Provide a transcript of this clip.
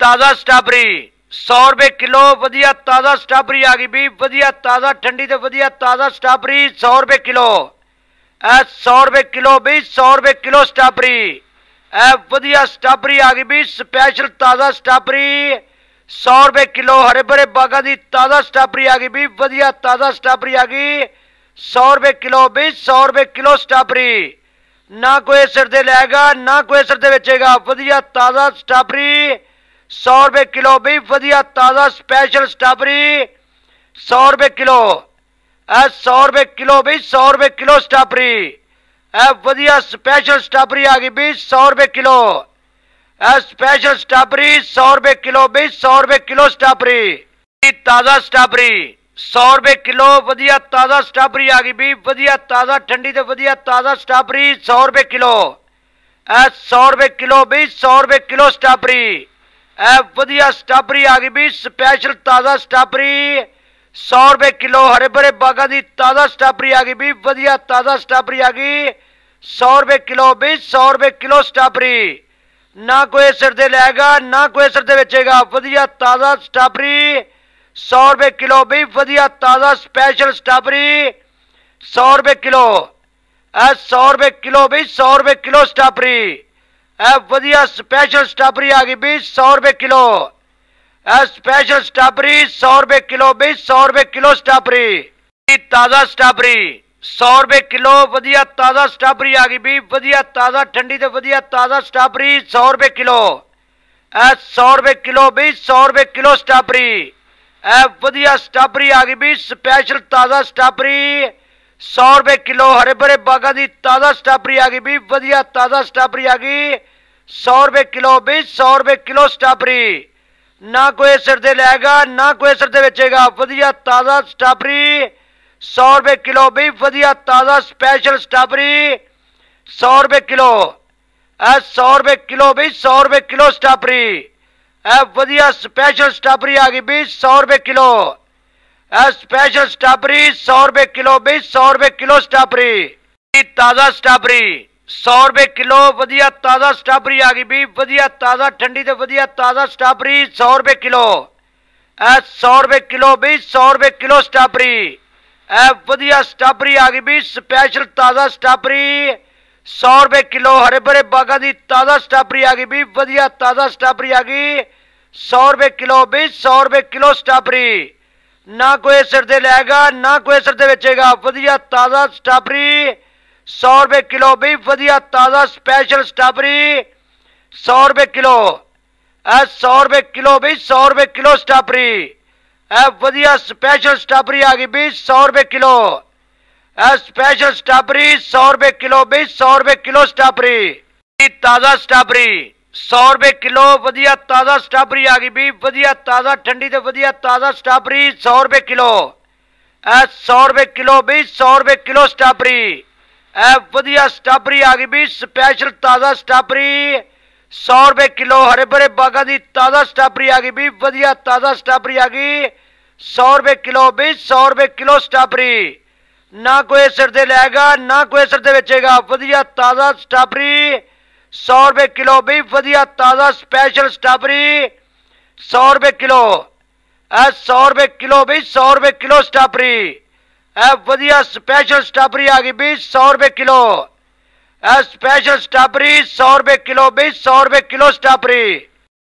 ताज़ा स्ट्रॉबेरी 100 रुपए किलो। वधिया ताज़ा स्ट्रॉबेरी आ गई भी, वधिया ताज़ा ठंडी ते वधिया ताज़ा स्ट्रॉबेरी 100 रुपए किलो। 100 रुपए किलो भी, 100 रुपए किलो स्ट्रॉबेरी। वधिया स्ट्रॉबेरी आ गई भी, स्पैशल ताज़ा स्ट्रॉबेरी 100 रुपए किलो। हरे भरे बागा दी ताज़ा स्ट्रॉबेरी आ गई भी, वधिया ताज़ा स्ट्रॉबेरी आ गई 100 रुपए किलो भी, 100 रुपए किलो स्ट्रॉबेरी। ना कोई सिर दे लेगा, ना कोई सिर दे बेचेगा। वधिया ताज़ा स्ट्रॉबेरी 100 रुपए किलो भी, वधिया ताज़ा स्पैशल स्ट्रॉबेरी 100 रुपए किलो। 100 रुपए किलो भी, 100 रुपए किलो स्ट्रॉबेरी। वधिया स्पैशल स्ट्रॉबेरी आ गई भी 100 रुपए किलो। स्पैशल स्ट्रॉबेरी 100 रुपए किलो भी, 100 रुपए किलो स्ट्रॉबेरी। ताज़ा स्ट्रॉबेरी 100 रुपए किलो। वधिया ताज़ा स्ट्रॉबेरी आ गई भी, वधिया ताज़ा ठंडी ते वधिया ताज़ा स्ट्रॉबेरी 100 रुपए किलो। 100 रुपए किलो भी, 100 रुपए किलो स्ट्रॉबेरी। वधिया स्ट्रॉबेरी आ गई भी, स्पैशल ताज़ा स्ट्रॉबेरी 100 रुपए किलो। हरे भरे बागा दी ताज़ा स्ट्रॉबेरी आ गई भी, वधिया ताज़ा स्ट्रॉबेरी आ गई 100 रुपए किलो भी, 100 रुपए किलो स्ट्रॉबेरी। ना कोई सिर दे लेगा, ना कोई सिर दे बेचेगा। वधिया ताज़ा स्ट्रॉबेरी 100 रुपए किलो भी, वधिया ताज़ा स्पैशल स्ट्रॉबेरी 100 रुपए किलो। 100 रुपए किलो भी, 100 रुपए किलो स्ट्रॉबेरी। वधिया स्पैशल स्ट्रॉबेरी आ गई भी 100 रुपए किलो। स्पैशल स्ट्रॉबेरी 100 रुपए किलो भी, 100 रुपए किलो स्ट्रॉबेरी। ताज़ा स्ट्रॉबेरी 100 रुपए किलो। वधिया ताज़ा स्ट्रॉबेरी आ गई भी, वधिया ताज़ा ठंडी ते वधिया ताज़ा स्ट्रॉबेरी 100 रुपए किलो। 100 रुपए किलो भी, 100 रुपए किलो स्ट्रॉबेरी। वधिया स्ट्रॉबेरी आ गई भी, स्पैशल ताज़ा स्ट्रॉबेरी 100 रुपए किलो। हरे भरे बागा दी ताज़ा स्ट्रॉबेरी आ गई भी, वधिया ताज़ा स्ट्रॉबेरी आ गई 100 रुपए किलो भी, 100 रुपए किलो स्ट्रॉबेरी। ना कोई सिर दे लेगा, ना कोई सिर दे बेचेगा। वधिया ताज़ा स्ट्रॉबेरी 100 रुपए किलो भी, वधिया ताज़ा स्पैशल स्ट्रॉबेरी 100 रुपए किलो। 100 रुपए किलो भी, 100 रुपए किलो स्ट्रॉबेरी। वधिया स्पैशल स्ट्रॉबेरी आ गई भी 100 रुपए किलो। स्पैशल स्ट्रॉबेरी 100 रुपए किलो भी, 100 रुपए किलो स्ट्रॉबेरी। ताज़ा स्ट्रॉबेरी 100 रुपए किलो। वधिया ताज़ा स्ट्रॉबेरी आ गई भी, वधिया ताज़ा ठंडी ते वधिया ताज़ा स्ट्रॉबेरी 100 रुपए किलो। 100 रुपए किलो भी, 100 रुपए किलो स्ट्रॉबेरी। वधिया स्ट्रॉबेरी आ गई भी, स्पैशल ताज़ा स्ट्रॉबेरी 100 रुपए किलो। हरे भरे बागा दी ताज़ा स्ट्रॉबेरी आ गई भी, वधिया ताज़ा स्ट्रॉबेरी आ गई 100 रुपए किलो भी, 100 रुपए किलो स्ट्रॉबेरी। ना कोई सिर दे लेगा, ना कोई सिर दे बेचेगा। वधिया ताज़ा स्ट्रॉबेरी 100 रुपए किलो भी, वधिया ताज़ा स्पैशल स्ट्रॉबेरी 100 रुपए किलो। 100 रुपए किलो भी, 100 रुपए किलो स्ट्रॉबेरी। वधिया स्पैशल स्ट्रॉबेरी आ गई भी 100 रुपए किलो। स्पैशल स्ट्रॉबेरी 100 रुपए किलो भी, 100 रुपए किलो स्ट्रॉबेरी। ताज़ा स्ट्रॉबेरी 100 रुपए किलो। वधिया ताज़ा स्ट्रॉबेरी आ गई भी, वधिया ताज़ा ठंडी ते वधिया ताज़ा स्ट्रॉबेरी 100 रुपए किलो। 100 रुपए किलो भी, 100 रुपए किलो स्ट्रॉबेरी। वधिया स्ट्रॉबेरी आ गई भी, स्पैशल ताज़ा स्ट्रॉबेरी 100 रुपए किलो। हरे भरे बागा दी ताज़ा स्ट्रॉबेरी आ गई भी, वधिया ताज़ा स्ट्रॉबेरी आ गई 100 रुपए किलो भी, 100 रुपए किलो स्ट्रॉबेरी। ना कोई सिर दे लेगा, ना कोई सिर दे बेचेगा। वधिया ताज़ा स्ट्रॉबेरी 100 रुपए किलो भी, वधिया ताज़ा स्पैशल स्ट्रॉबेरी 100 रुपए किलो। 100 रुपए किलो भी, 100 रुपए किलो स्ट्रॉबेरी। वधिया स्पैशल स्ट्रॉबेरी आ गई भी 100 रुपए किलो। स्पैशल स्ट्रॉबेरी 100 रुपए किलो भी, 100 रुपए किलो स्ट्रॉबेरी।